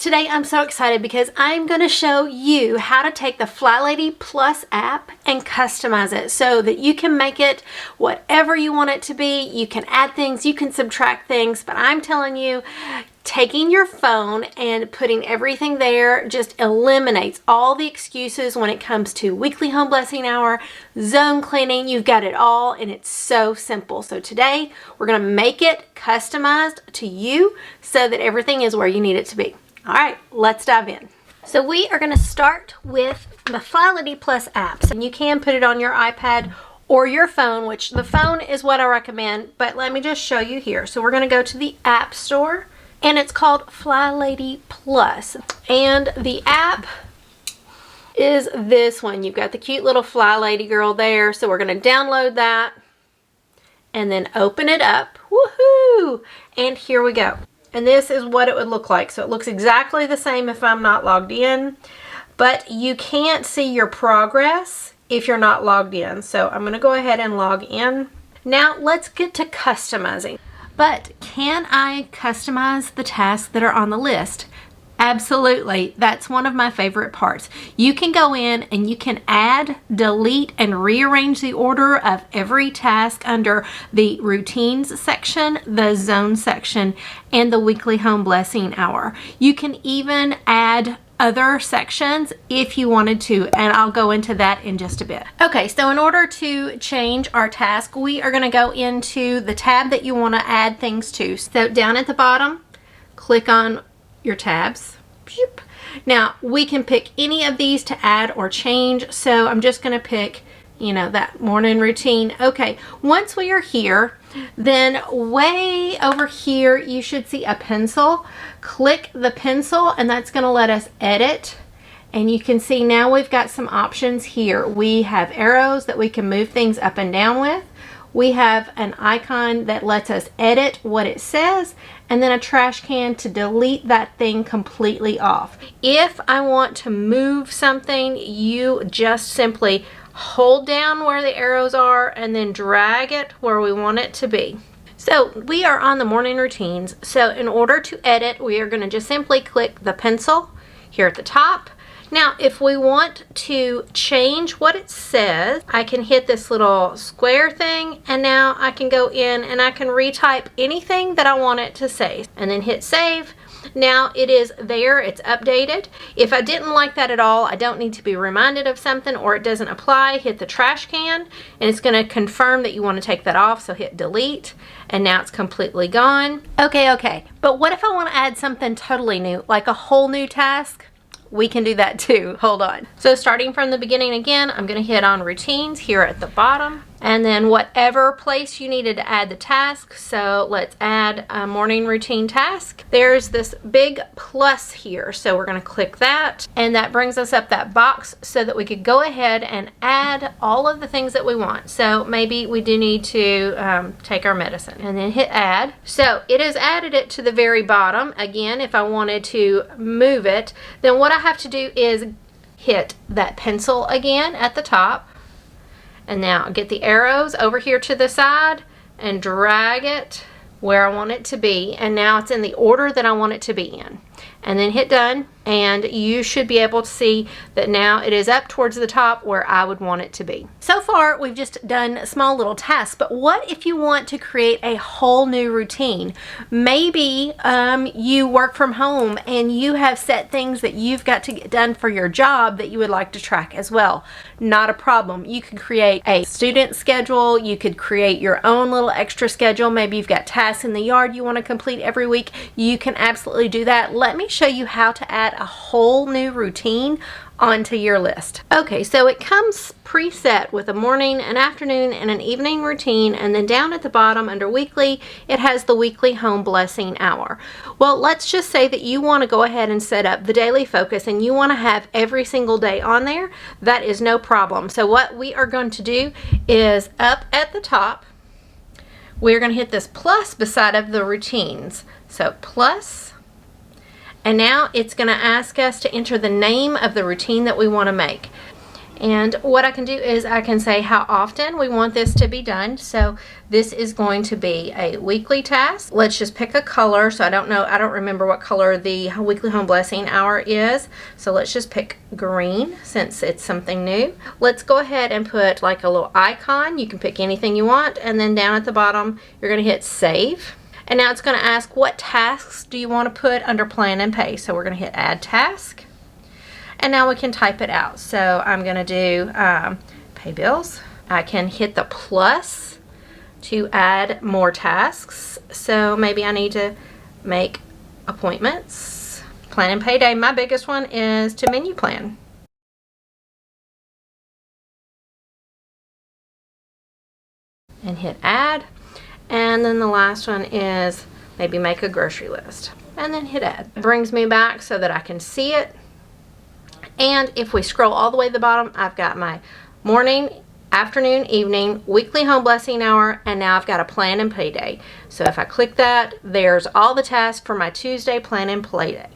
Today I'm so excited because I'm going to show you how to take the FlyLady Plus app and customize it so that you can make it whatever you want it to be. You can add things, you can subtract things, but I'm telling you, taking your phone and putting everything there just eliminates all the excuses when it comes to weekly home blessing hour, zone cleaning. You've got it all and it's so simple. So today we're going to make it customized to you so that everything is where you need it to be. All right, let's dive in. So we are going to start with the FlyLady Plus apps, and you can put it on your iPad or your phone, which the phone is what I recommend, but let me just show you here. So we're going to go to the App Store, and it's called FlyLady Plus, and the app is this one. You've got the cute little FlyLady girl there, so we're going to download that and then open it up. Woohoo! And here we go. And this is what it would look like. So it looks exactly the same if I'm not logged in, but you can't see your progress if you're not logged in. So I'm going to go ahead and log in. Now let's get to customizing. But can I customize the tasks that are on the list? Absolutely. That's one of my favorite parts. You can go in and you can add, delete, and rearrange the order of every task under the routines section, the zone section, and the weekly home blessing hour. You can even add other sections if you wanted to, and I'll go into that in just a bit. Okay, so in order to change our task, we are going to go into the tab that you want to add things to. So down at the bottom, click on your tabs. Now we can pick any of these to add or change, so I'm just going to pick, you know, that morning routine. Okay, once we are here, then way over here you should see a pencil. Click the pencil and that's going to let us edit, and you can see now we've got some options here. We have arrows that we can move things up and down with. We have an icon that lets us edit what it says, and then a trash can to delete that thing completely off. If I want to move something, you just simply hold down where the arrows are and then drag it where we want it to be. So we are on the morning routines. So in order to edit, we are going to just simply click the pencil here at the top. Now, if we want to change what it says, I can hit this little square thing, and now I can go in and I can retype anything that I want it to say, and then hit save. Now it is there, it's updated. If I didn't like that at all, I don't need to be reminded of something or it doesn't apply, hit the trash can, and it's going to confirm that you want to take that off, so hit delete, and now it's completely gone. Okay, but what if I want to add something totally new, like a whole new task? We can do that too. Hold on. So starting from the beginning again, I'm going to hit on routines here at the bottom, and then whatever place you needed to add the task. So let's add a morning routine task. There's this big plus here, so we're going to click that, and that brings us up that box so that we could go ahead and add all of the things that we want. So maybe we do need to take our medicine, and then hit add. So it has added it to the very bottom. Again, if I wanted to move it, then what I have to do is hit that pencil again at the top, and now get the arrows over here to the side and drag it where I want it to be, and now it's in the order that I want it to be in, and then hit done, and you should be able to see that now it is up towards the top where I would want it to be. So far we've just done small little tasks, but what if you want to create a whole new routine? Maybe you work from home and you have set things that you've got to get done for your job that you would like to track as well. Not a problem. You can create a student schedule, you could create your own little extra schedule. Maybe you've got tasks in the yard you want to complete every week. You can absolutely do that. Let me show you how to add a whole new routine onto your list. Okay, so it comes preset with a morning, an afternoon, and an evening routine, and then down at the bottom under weekly, it has the weekly home blessing hour. Well, let's just say that you want to go ahead and set up the daily focus and you want to have every single day on there. That is no problem. So what we are going to do is up at the top, we're going to hit this plus beside of the routines. So plus, and now it's going to ask us to enter the name of the routine that we want to make. And what I can do is I can say how often we want this to be done. So this is going to be a weekly task. Let's just pick a color. So I don't remember what color the weekly home blessing hour is. So let's just pick green since it's something new. Let's go ahead and put like a little icon. You can pick anything you want. And then down at the bottom, you're going to hit save. And now it's going to ask what tasks do you want to put under plan and pay. So we're going to hit add task. And now we can type it out. So I'm going to do pay bills. I can hit the plus to add more tasks. So maybe I need to make appointments. Plan and payday. My biggest one is to menu plan. And hit add. And then the last one is maybe make a grocery list. And then hit add. It brings me back so that I can see it. And if we scroll all the way to the bottom, I've got my morning, afternoon, evening, weekly home blessing hour, and now I've got a plan and play day. So if I click that, there's all the tasks for my Tuesday plan and play day.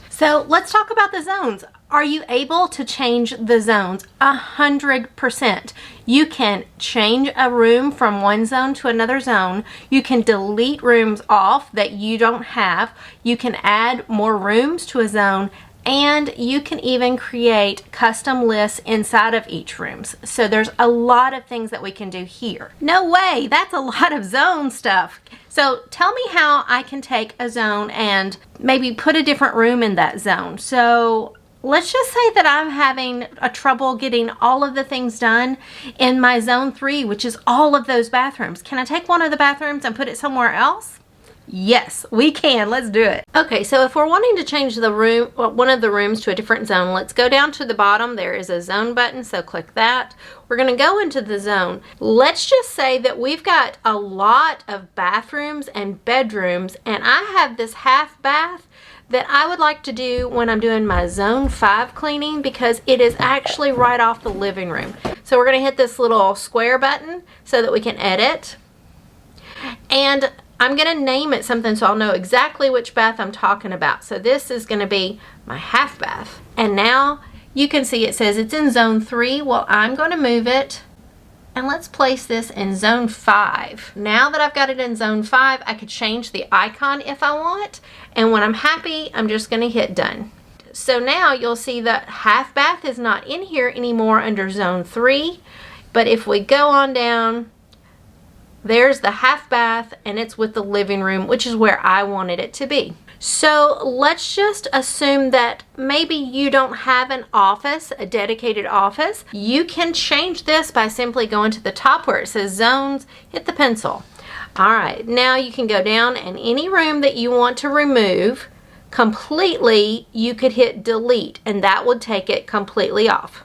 So let's talk about the zones. Are you able to change the zones? 100%. You can change a room from one zone to another zone. You can delete rooms off that you don't have. You can add more rooms to a zone. And you can even create custom lists inside of each rooms. So there's a lot of things that we can do here. No way, that's a lot of zone stuff. So tell me how I can take a zone and maybe put a different room in that zone. So let's just say that I'm having a trouble getting all of the things done in my zone 3, which is all of those bathrooms. Can I take one of the bathrooms and put it somewhere else? Yes, we can. Let's do it. Okay, so if we're wanting to change the room, one of the rooms to a different zone, let's go down to the bottom. There is a zone button, so click that. We're going to go into the zone. Let's just say that we've got a lot of bathrooms and bedrooms, and I have this half bath that I would like to do when I'm doing my zone 5 cleaning because it is actually right off the living room. So we're going to hit this little square button so that we can edit. And I'm going to name it something so I'll know exactly which bath I'm talking about. So this is going to be my half bath. And now you can see it says it's in zone 3. Well, I'm going to move it and let's place this in zone 5. Now that I've got it in zone 5, I could change the icon if I want. And when I'm happy, I'm just going to hit done. So now you'll see that half bath is not in here anymore under zone 3. But if we go on down, there's the half bath and it's with the living room, which is where I wanted it to be. So let's just assume that maybe you don't have an office, a dedicated office. You can change this by simply going to the top where it says zones, hit the pencil. All right, now you can go down and any room that you want to remove completely, you could hit delete and that would take it completely off.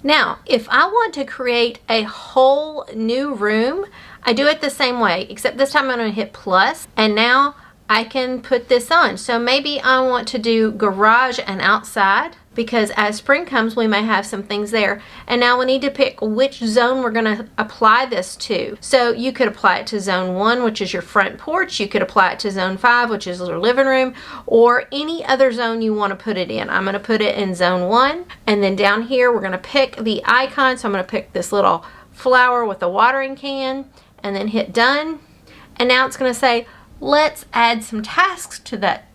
Now, if I want to create a whole new room, I do it the same way, except this time I'm going to hit plus, and now I can put this on. So maybe I want to do garage and outside, because as spring comes, we may have some things there. And now we need to pick which zone we're going to apply this to. So you could apply it to zone 1, which is your front porch. You could apply it to zone 5, which is your living room, or any other zone you want to put it in. I'm going to put it in zone 1. And then down here, we're going to pick the icon. So I'm going to pick this little flower with a watering can and then hit done. And now it's going to say, let's add some tasks to that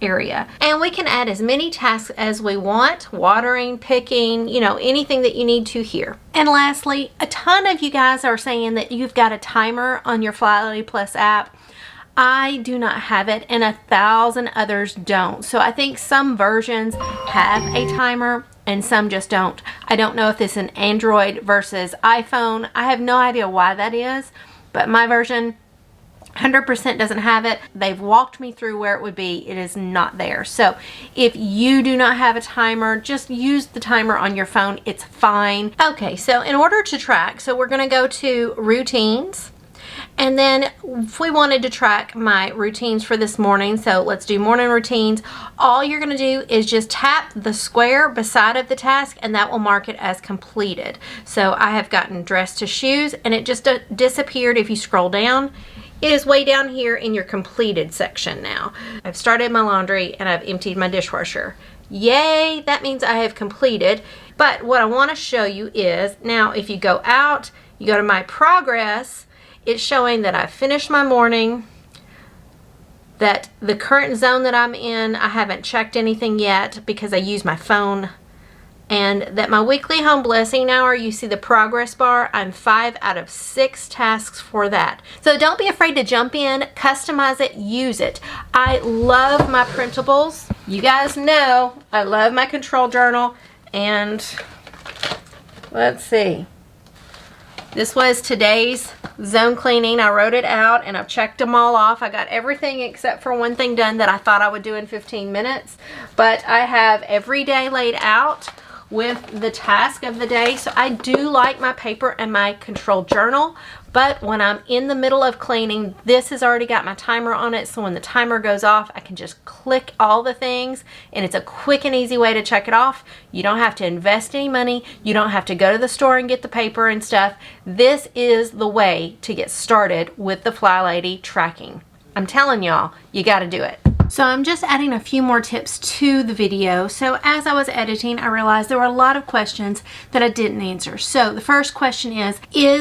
area. And we can add as many tasks as we want, watering, picking, you know, anything that you need to here. And lastly, a ton of you guys are saying that you've got a timer on your FlyLady Plus app. I do not have it and 1,000 others don't. So I think some versions have a timer and some just don't. I don't know if it's an Android versus iPhone. I have no idea why that is, but my version 100% doesn't have it. They've walked me through where it would be. It is not there. So if you do not have a timer, just use the timer on your phone. It's fine. Okay, so in order to track, so we're going to go to routines. And then if we wanted to track my routines for this morning, so let's do morning routines. All you're going to do is just tap the square beside of the task and that will mark it as completed. So I have gotten dressed to shoes and it just disappeared. If you scroll down, It is way down here in your completed section now. I've started my laundry and I've emptied my dishwasher. Yay, that means I have completed. But what I want to show you is, now if you go out, you go to my progress, it's showing that I've finished my morning, that the current zone that I'm in, I haven't checked anything yet because I use my phone, and that my weekly home blessing hour, you see the progress bar, I'm 5 out of 6 tasks for that. So don't be afraid to jump in, customize it, use it. I love my printables. You guys know I love my control journal, and let's see. This was today's zone cleaning. I wrote it out and I've checked them all off. I got everything except for one thing done that I thought I would do in 15 minutes. But I have every day laid out with the task of the day. So I do like my paper and my control journal. But when I'm in the middle of cleaning, this has already got my timer on it. So when the timer goes off, I can just click all the things, and it's a quick and easy way to check it off. You don't have to invest any money. You don't have to go to the store and get the paper and stuff. This is the way to get started with the FlyLady tracking. I'm telling y'all, you got to do it. So I'm just adding a few more tips to the video. So as I was editing, I realized there were a lot of questions that I didn't answer. So the first question is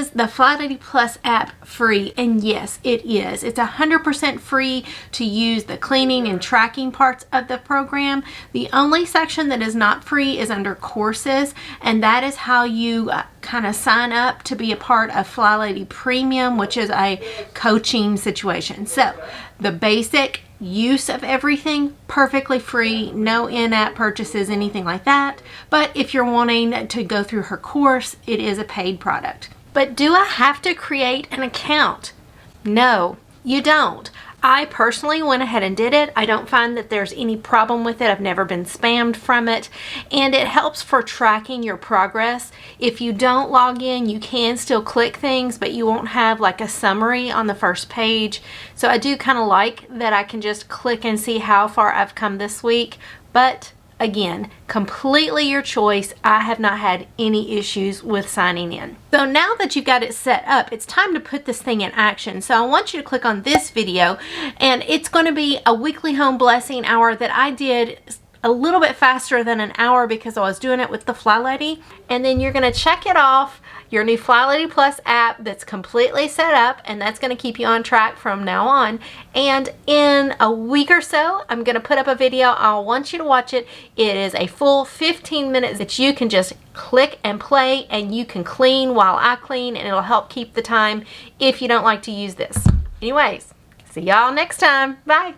the FlyLady Plus app free? And yes, it is. It's 100% free to use the cleaning and tracking parts of the program. The only section that is not free is under courses, and that is how you kind of sign up to be a part of FlyLady Premium, which is a coaching situation. So the basic use of everything, perfectly free, no in-app purchases, anything like that. But if you're wanting to go through her course, it is a paid product. But do I have to create an account? No, you don't. I personally went ahead and did it. I don't find that there's any problem with it. I've never been spammed from it, and it helps for tracking your progress. If you don't log in, you can still click things, but you won't have like a summary on the first page. So I do kind of like that I can just click and see how far I've come this week. But again, completely your choice. I have not had any issues with signing in. So now that you've got it set up, it's time to put this thing in action. So I want you to click on this video, and it's going to be a weekly home blessing hour that I did a little bit faster than an hour because I was doing it with the FlyLady. And then you're going to check it off your new FlyLady Plus app that's completely set up, and that's going to keep you on track from now on. And in a week or so, I'm going to put up a video. I want you to watch it. It is a full 15 minutes that you can just click and play, and you can clean while I clean, and it'll help keep the time if you don't like to use this. Anyways, see y'all next time. Bye.